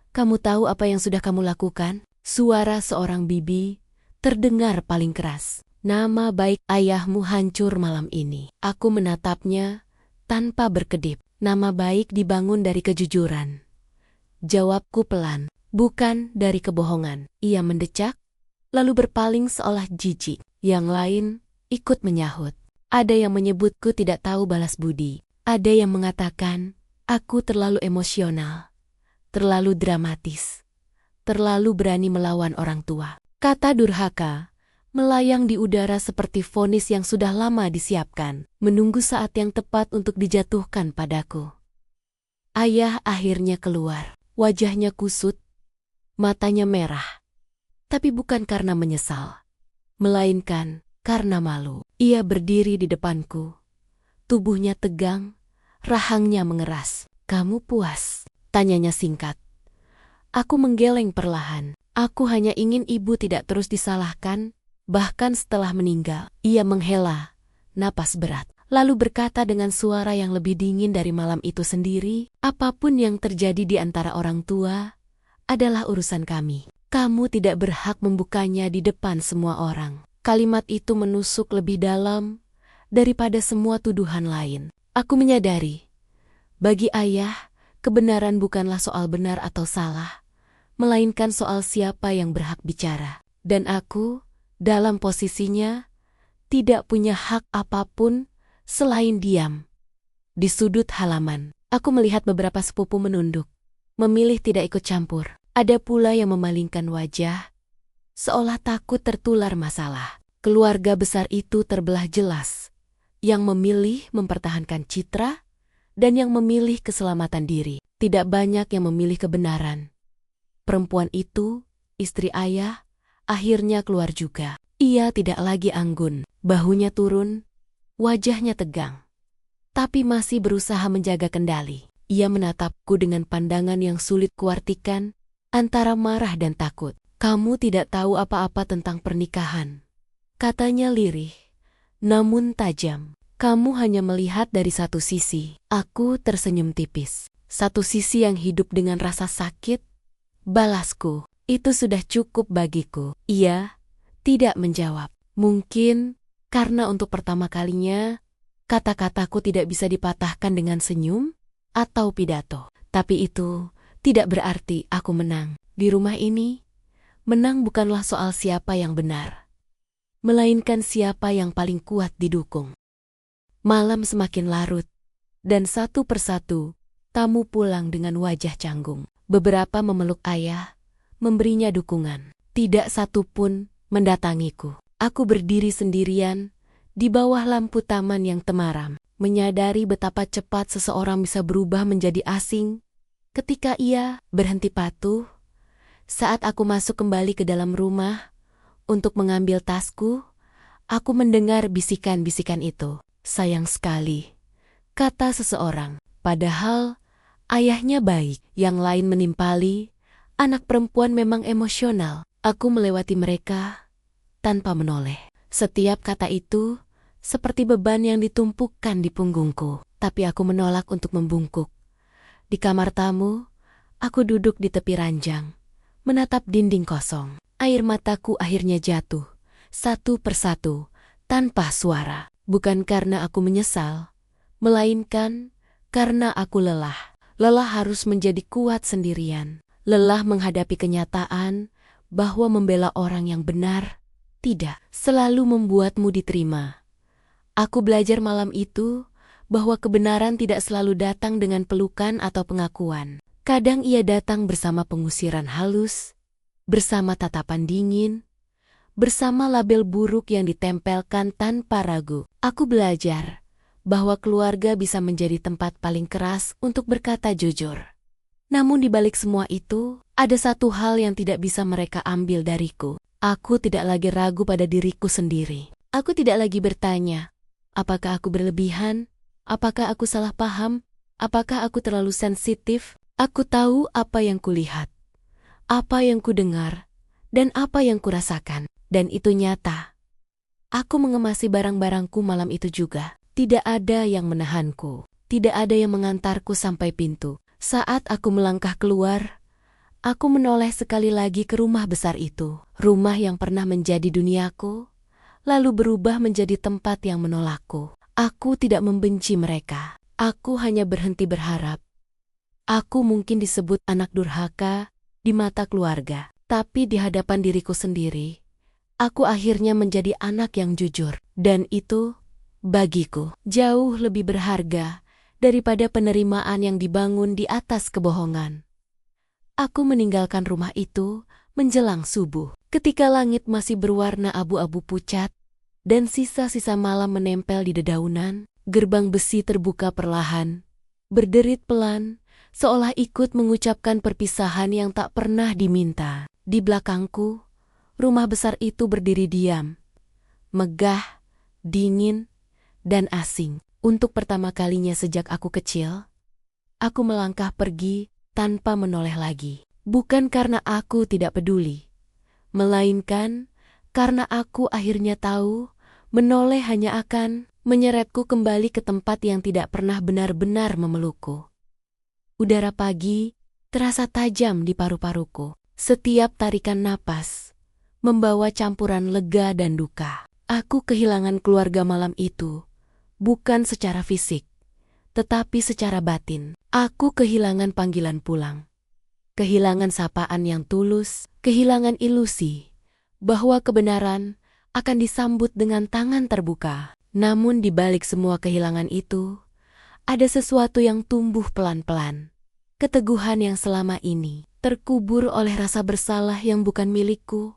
"Kamu tahu apa yang sudah kamu lakukan?" Suara seorang bibi terdengar paling keras. "Nama baik ayahmu hancur malam ini." Aku menatapnya tanpa berkedip. "Nama baik dibangun dari kejujuran," jawabku pelan. "Bukan dari kebohongan." Ia mendecak, lalu berpaling seolah jijik. Yang lain ikut menyahut. Ada yang menyebutku tidak tahu balas budi. Ada yang mengatakan aku terlalu emosional, terlalu dramatis, terlalu berani melawan orang tua. Kata durhaka melayang di udara seperti vonis yang sudah lama disiapkan, menunggu saat yang tepat untuk dijatuhkan padaku. Ayah akhirnya keluar. Wajahnya kusut, matanya merah. Tapi bukan karena menyesal, melainkan karena malu. Ia berdiri di depanku. Tubuhnya tegang, rahangnya mengeras. "Kamu puas?" tanyanya singkat. Aku menggeleng perlahan. Aku hanya ingin ibu tidak terus disalahkan, bahkan setelah meninggal. Ia menghela napas berat, lalu berkata dengan suara yang lebih dingin dari malam itu sendiri, "Apapun yang terjadi di antara orang tua adalah urusan kami. Kamu tidak berhak membukanya di depan semua orang." Kalimat itu menusuk lebih dalam daripada semua tuduhan lain. Aku menyadari, bagi ayah, kebenaran bukanlah soal benar atau salah, melainkan soal siapa yang berhak bicara. Dan aku, dalam posisinya, tidak punya hak apapun selain diam. Di sudut halaman, aku melihat beberapa sepupu menunduk, memilih tidak ikut campur. Ada pula yang memalingkan wajah, seolah takut tertular masalah. Keluarga besar itu terbelah jelas, yang memilih mempertahankan citra dan yang memilih keselamatan diri. Tidak banyak yang memilih kebenaran. Perempuan itu, istri ayah, akhirnya keluar juga. Ia tidak lagi anggun, bahunya turun, wajahnya tegang, tapi masih berusaha menjaga kendali. Ia menatapku dengan pandangan yang sulit kuartikan, antara marah dan takut. "Kamu tidak tahu apa-apa tentang pernikahan," katanya lirih, namun tajam. "Kamu hanya melihat dari satu sisi." Aku tersenyum tipis. "Satu sisi yang hidup dengan rasa sakit," balasku. "Itu sudah cukup bagiku." Ia tidak menjawab. Mungkin karena untuk pertama kalinya, kata-kataku tidak bisa dipatahkan dengan senyum atau pidato. Tapi itu tidak berarti aku menang. Di rumah ini, menang bukanlah soal siapa yang benar, melainkan siapa yang paling kuat didukung. Malam semakin larut, dan satu persatu tamu pulang dengan wajah canggung. Beberapa memeluk ayah, memberinya dukungan. Tidak satu pun mendatangiku. Aku berdiri sendirian di bawah lampu taman yang temaram, menyadari betapa cepat seseorang bisa berubah menjadi asing ketika ia berhenti patuh. Saat aku masuk kembali ke dalam rumah untuk mengambil tasku, aku mendengar bisikan-bisikan itu. "Sayang sekali," kata seseorang. Padahal ayahnya baik. Yang lain menimpali, "Anak perempuan memang emosional." Aku melewati mereka tanpa menoleh. Setiap kata itu seperti beban yang ditumpukkan di punggungku. Tapi aku menolak untuk membungkuk. Di kamar tamu, aku duduk di tepi ranjang, menatap dinding kosong. Air mataku akhirnya jatuh, satu persatu, tanpa suara. Bukan karena aku menyesal, melainkan karena aku lelah. Lelah harus menjadi kuat sendirian. Lelah menghadapi kenyataan bahwa membela orang yang benar tidak selalu membuatmu diterima. Aku belajar malam itu bahwa kebenaran tidak selalu datang dengan pelukan atau pengakuan. Kadang ia datang bersama pengusiran halus, bersama tatapan dingin, bersama label buruk yang ditempelkan tanpa ragu. Aku belajar bahwa keluarga bisa menjadi tempat paling keras untuk berkata jujur. Namun di balik semua itu, ada satu hal yang tidak bisa mereka ambil dariku. Aku tidak lagi ragu pada diriku sendiri. Aku tidak lagi bertanya, apakah aku berlebihan? Apakah aku salah paham? Apakah aku terlalu sensitif? Aku tahu apa yang kulihat, apa yang kudengar, dan apa yang kurasakan. Dan itu nyata. Aku mengemasi barang-barangku malam itu juga. Tidak ada yang menahanku. Tidak ada yang mengantarku sampai pintu. Saat aku melangkah keluar, aku menoleh sekali lagi ke rumah besar itu. Rumah yang pernah menjadi duniaku, lalu berubah menjadi tempat yang menolakku. Aku tidak membenci mereka. Aku hanya berhenti berharap. Aku mungkin disebut anak durhaka di mata keluarga. Tapi di hadapan diriku sendiri, aku akhirnya menjadi anak yang jujur. Dan itu, bagiku, jauh lebih berharga daripada penerimaan yang dibangun di atas kebohongan. Aku meninggalkan rumah itu menjelang subuh. Ketika langit masih berwarna abu-abu pucat dan sisa-sisa malam menempel di dedaunan, gerbang besi terbuka perlahan, berderit pelan, seolah ikut mengucapkan perpisahan yang tak pernah diminta. Di belakangku, rumah besar itu berdiri diam, megah, dingin, dan asing. Untuk pertama kalinya sejak aku kecil, aku melangkah pergi tanpa menoleh lagi. Bukan karena aku tidak peduli, melainkan karena aku akhirnya tahu menoleh hanya akan menyeretku kembali ke tempat yang tidak pernah benar-benar memelukku. Udara pagi terasa tajam di paru-paruku. Setiap tarikan napas membawa campuran lega dan duka. Aku kehilangan keluarga malam itu, bukan secara fisik, tetapi secara batin. Aku kehilangan panggilan pulang, kehilangan sapaan yang tulus, kehilangan ilusi bahwa kebenaran akan disambut dengan tangan terbuka. Namun di balik semua kehilangan itu, ada sesuatu yang tumbuh pelan-pelan. Keteguhan yang selama ini terkubur oleh rasa bersalah yang bukan milikku.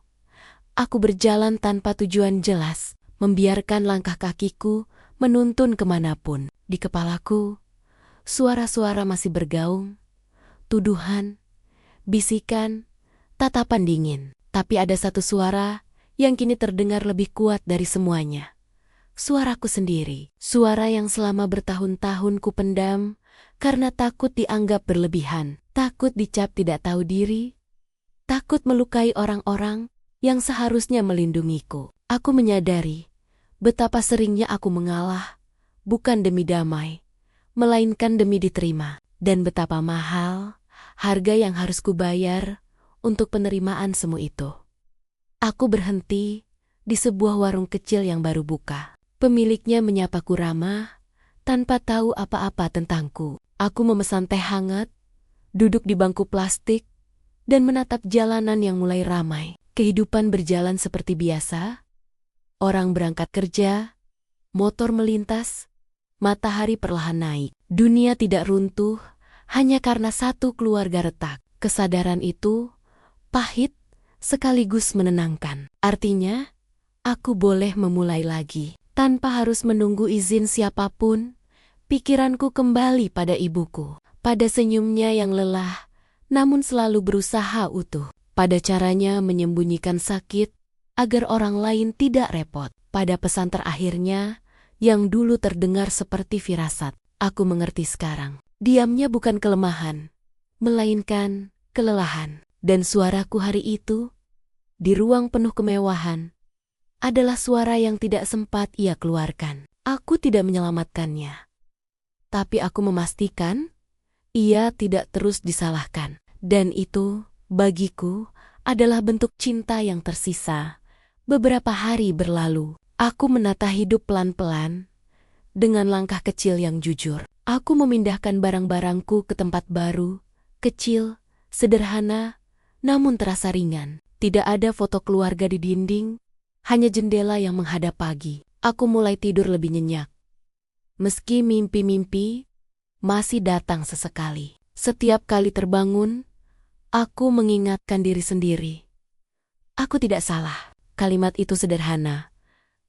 Aku berjalan tanpa tujuan jelas, membiarkan langkah kakiku menuntun kemanapun. Di kepalaku, suara-suara masih bergaung, tuduhan, bisikan, tatapan dingin. Tapi ada satu suara yang kini terdengar lebih kuat dari semuanya. Suaraku sendiri, suara yang selama bertahun-tahun ku pendam karena takut dianggap berlebihan, takut dicap tidak tahu diri, takut melukai orang-orang yang seharusnya melindungiku. Aku menyadari betapa seringnya aku mengalah, bukan demi damai, melainkan demi diterima, dan betapa mahal harga yang harus kubayar untuk penerimaan semu itu. Aku berhenti di sebuah warung kecil yang baru buka. Pemiliknya menyapaku ramah, tanpa tahu apa-apa tentangku. Aku memesan teh hangat, duduk di bangku plastik, dan menatap jalanan yang mulai ramai. Kehidupan berjalan seperti biasa. Orang berangkat kerja, motor melintas, matahari perlahan naik. Dunia tidak runtuh hanya karena satu keluarga retak. Kesadaran itu pahit sekaligus menenangkan. Artinya, aku boleh memulai lagi. Tanpa harus menunggu izin siapapun, pikiranku kembali pada ibuku. Pada senyumnya yang lelah, namun selalu berusaha utuh. Pada caranya menyembunyikan sakit, agar orang lain tidak repot. Pada pesan terakhirnya, yang dulu terdengar seperti firasat. Aku mengerti sekarang. Diamnya bukan kelemahan, melainkan kelelahan. Dan suaraku hari itu, di ruang penuh kemewahan, adalah suara yang tidak sempat ia keluarkan. Aku tidak menyelamatkannya, tapi aku memastikan ia tidak terus disalahkan. Dan itu, bagiku, adalah bentuk cinta yang tersisa. Beberapa hari berlalu, aku menata hidup pelan-pelan, dengan langkah kecil yang jujur. Aku memindahkan barang-barangku ke tempat baru, kecil, sederhana, namun terasa ringan. Tidak ada foto keluarga di dinding, hanya jendela yang menghadap pagi. Aku mulai tidur lebih nyenyak. Meski mimpi-mimpi masih datang sesekali. Setiap kali terbangun, aku mengingatkan diri sendiri. Aku tidak salah. Kalimat itu sederhana,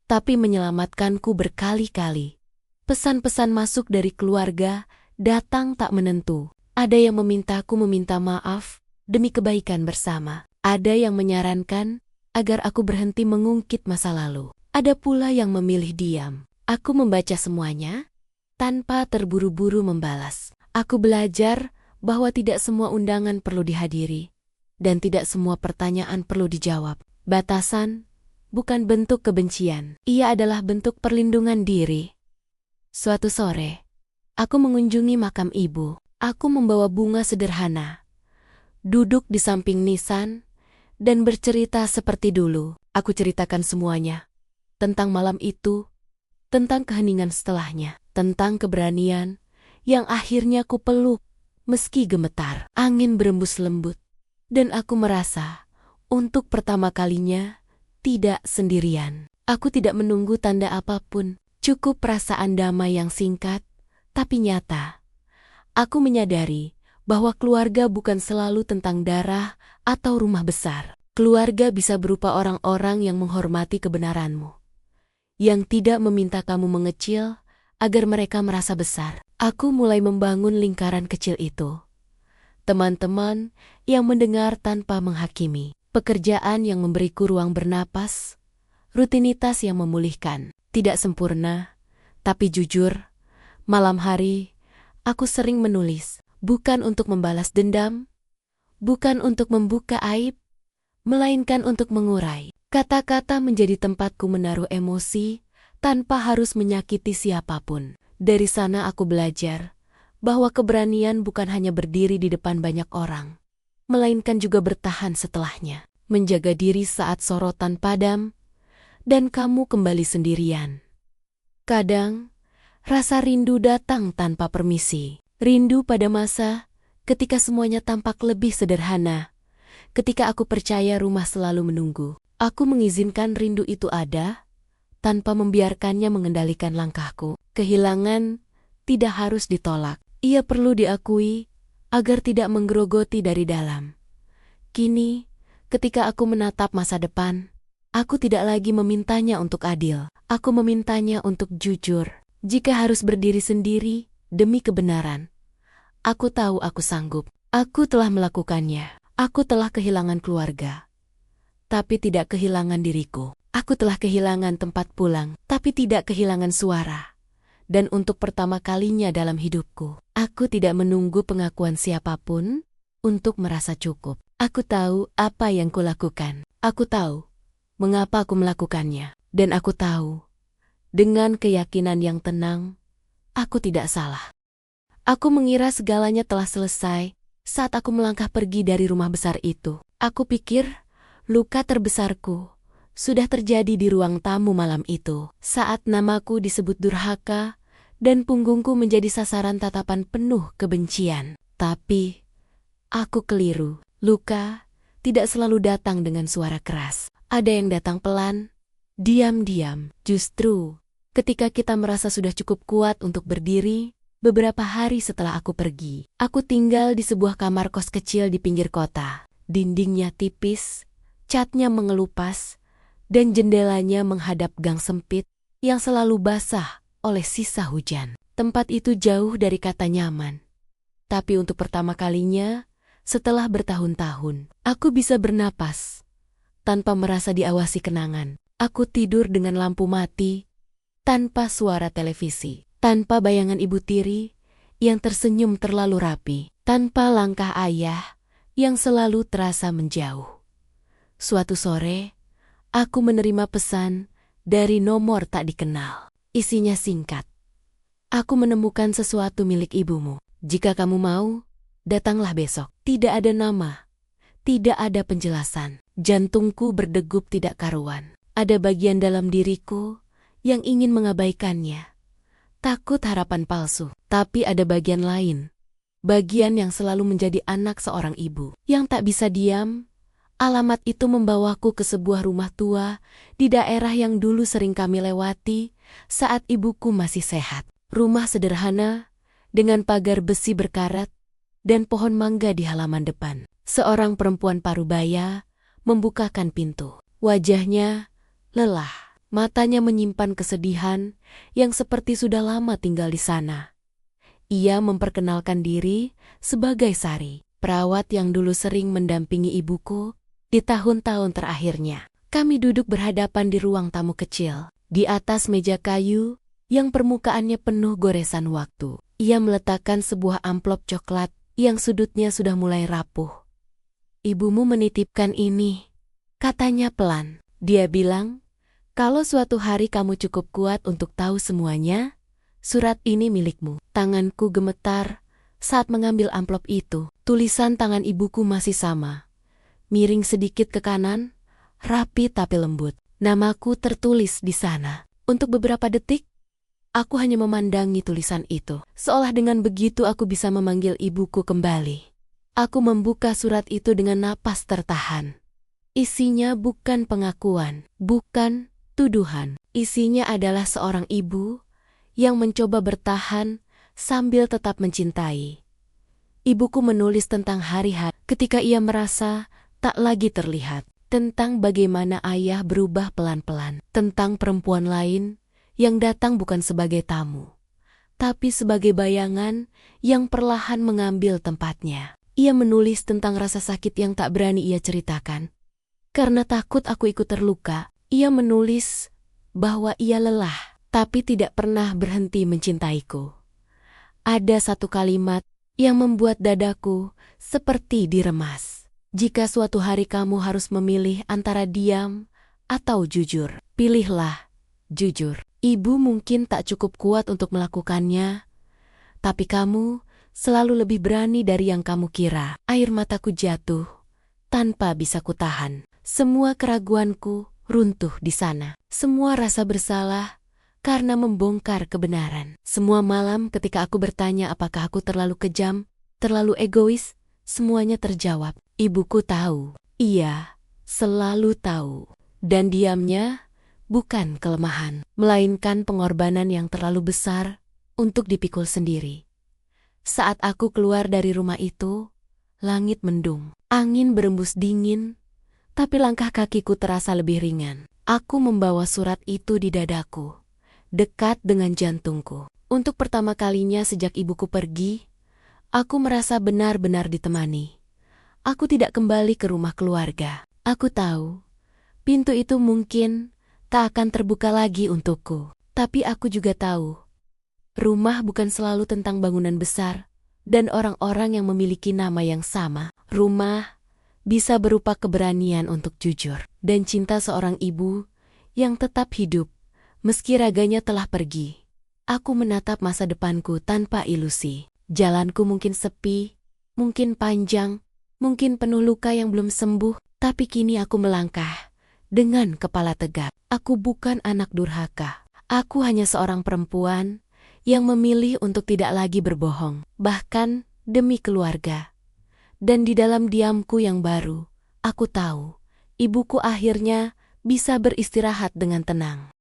tapi menyelamatkanku berkali-kali. Pesan-pesan masuk dari keluarga datang tak menentu. Ada yang memintaku meminta maaf demi kebaikan bersama. Ada yang menyarankan agar aku berhenti mengungkit masa lalu. Ada pula yang memilih diam. Aku membaca semuanya tanpa terburu-buru membalas. Aku belajar bahwa tidak semua undangan perlu dihadiri dan tidak semua pertanyaan perlu dijawab. Batasan bukan bentuk kebencian. Ia adalah bentuk perlindungan diri. Suatu sore, aku mengunjungi makam ibu. Aku membawa bunga sederhana, duduk di samping nisan, dan bercerita seperti dulu. Aku ceritakan semuanya. Tentang malam itu, tentang keheningan setelahnya, tentang keberanian yang akhirnya ku peluk meski gemetar. Angin berembus lembut, dan aku merasa untuk pertama kalinya tidak sendirian. Aku tidak menunggu tanda apapun, cukup perasaan damai yang singkat tapi nyata. Aku menyadari bahwa keluarga bukan selalu tentang darah atau rumah besar. Keluarga bisa berupa orang-orang yang menghormati kebenaranmu, yang tidak meminta kamu mengecil agar mereka merasa besar. Aku mulai membangun lingkaran kecil itu. Teman-teman yang mendengar tanpa menghakimi, pekerjaan yang memberiku ruang bernapas, rutinitas yang memulihkan. Tidak sempurna, tapi jujur, malam hari aku sering menulis, bukan untuk membalas dendam, bukan untuk membuka aib, melainkan untuk mengurai. Kata-kata menjadi tempatku menaruh emosi tanpa harus menyakiti siapapun. Dari sana aku belajar bahwa keberanian bukan hanya berdiri di depan banyak orang, melainkan juga bertahan setelahnya, menjaga diri saat sorotan padam, dan kamu kembali sendirian. Kadang, rasa rindu datang tanpa permisi. Rindu pada masa ketika semuanya tampak lebih sederhana, ketika aku percaya rumah selalu menunggu. Aku mengizinkan rindu itu ada, tanpa membiarkannya mengendalikan langkahku. Kehilangan tidak harus ditolak. Ia perlu diakui agar tidak menggerogoti dari dalam. Kini, ketika aku menatap masa depan, aku tidak lagi memintanya untuk adil. Aku memintanya untuk jujur. Jika harus berdiri sendiri demi kebenaran, aku tahu aku sanggup. Aku telah melakukannya. Aku telah kehilangan keluarga, tapi tidak kehilangan diriku. Aku telah kehilangan tempat pulang, tapi tidak kehilangan suara. Dan untuk pertama kalinya dalam hidupku, aku tidak menunggu pengakuan siapapun untuk merasa cukup. Aku tahu apa yang kulakukan. Aku tahu mengapa aku melakukannya. Dan aku tahu, dengan keyakinan yang tenang, aku tidak salah. Aku mengira segalanya telah selesai saat aku melangkah pergi dari rumah besar itu. Aku pikir luka terbesarku sudah terjadi di ruang tamu malam itu, saat namaku disebut durhaka dan punggungku menjadi sasaran tatapan penuh kebencian. Tapi aku keliru. Luka tidak selalu datang dengan suara keras. Ada yang datang pelan, diam-diam. Justru ketika kita merasa sudah cukup kuat untuk berdiri, beberapa hari setelah aku pergi, aku tinggal di sebuah kamar kos kecil di pinggir kota. Dindingnya tipis, catnya mengelupas, dan jendelanya menghadap gang sempit yang selalu basah oleh sisa hujan. Tempat itu jauh dari kata nyaman. Tapi untuk pertama kalinya, setelah bertahun-tahun, aku bisa bernapas tanpa merasa diawasi kenangan. Aku tidur dengan lampu mati, tanpa suara televisi, tanpa bayangan ibu tiri yang tersenyum terlalu rapi, tanpa langkah ayah yang selalu terasa menjauh. Suatu sore, aku menerima pesan dari nomor tak dikenal. Isinya singkat. Aku menemukan sesuatu milik ibumu. Jika kamu mau, datanglah besok. Tidak ada nama, tidak ada penjelasan. Jantungku berdegup tidak karuan. Ada bagian dalam diriku yang ingin mengabaikannya. Takut harapan palsu. Tapi ada bagian lain. Bagian yang selalu menjadi anak seorang ibu. Yang tak bisa diam. Alamat itu membawaku ke sebuah rumah tua di daerah yang dulu sering kami lewati saat ibuku masih sehat. Rumah sederhana dengan pagar besi berkarat dan pohon mangga di halaman depan. Seorang perempuan parubaya membukakan pintu. Wajahnya lelah, matanya menyimpan kesedihan yang seperti sudah lama tinggal di sana. Ia memperkenalkan diri sebagai Sari, perawat yang dulu sering mendampingi ibuku di tahun-tahun terakhirnya. Kami duduk berhadapan di ruang tamu kecil, di atas meja kayu yang permukaannya penuh goresan waktu. Ia meletakkan sebuah amplop coklat yang sudutnya sudah mulai rapuh. Ibumu menitipkan ini, katanya pelan. Dia bilang, kalau suatu hari kamu cukup kuat untuk tahu semuanya, surat ini milikmu. Tanganku gemetar saat mengambil amplop itu. Tulisan tangan ibuku masih sama. Miring sedikit ke kanan, rapi tapi lembut. Namaku tertulis di sana. Untuk beberapa detik, aku hanya memandangi tulisan itu. Seolah dengan begitu aku bisa memanggil ibuku kembali. Aku membuka surat itu dengan napas tertahan. Isinya bukan pengakuan, bukan tuduhan. Isinya adalah seorang ibu yang mencoba bertahan sambil tetap mencintai. Ibuku menulis tentang hari-hari ketika ia merasa tak lagi terlihat, tentang bagaimana ayah berubah pelan-pelan, tentang perempuan lain yang datang bukan sebagai tamu, tapi sebagai bayangan yang perlahan mengambil tempatnya. Ia menulis tentang rasa sakit yang tak berani ia ceritakan. Karena takut aku ikut terluka, ia menulis bahwa ia lelah, tapi tidak pernah berhenti mencintaiku. Ada satu kalimat yang membuat dadaku seperti diremas. Jika suatu hari kamu harus memilih antara diam atau jujur, pilihlah jujur. Ibu mungkin tak cukup kuat untuk melakukannya, tapi kamu selalu lebih berani dari yang kamu kira. Air mataku jatuh tanpa bisa kutahan. Semua keraguanku runtuh di sana. Semua rasa bersalah karena membongkar kebenaran. Semua malam ketika aku bertanya apakah aku terlalu kejam, terlalu egois, semuanya terjawab. Ibuku tahu. Iya, selalu tahu. Dan diamnya bukan kelemahan, melainkan pengorbanan yang terlalu besar untuk dipikul sendiri. Saat aku keluar dari rumah itu, langit mendung. Angin berembus dingin, tapi langkah kakiku terasa lebih ringan. Aku membawa surat itu di dadaku, dekat dengan jantungku. Untuk pertama kalinya sejak ibuku pergi, aku merasa benar-benar ditemani. Aku tidak kembali ke rumah keluarga. Aku tahu, pintu itu mungkin tak akan terbuka lagi untukku. Tapi aku juga tahu, rumah bukan selalu tentang bangunan besar dan orang-orang yang memiliki nama yang sama. Rumah bisa berupa keberanian untuk jujur dan cinta seorang ibu yang tetap hidup meski raganya telah pergi. Aku menatap masa depanku tanpa ilusi. Jalanku mungkin sepi, mungkin panjang, mungkin penuh luka yang belum sembuh, tapi kini aku melangkah dengan kepala tegak. Aku bukan anak durhaka. Aku hanya seorang perempuan yang memilih untuk tidak lagi berbohong, bahkan demi keluarga. Dan di dalam diamku yang baru, aku tahu, ibuku akhirnya bisa beristirahat dengan tenang.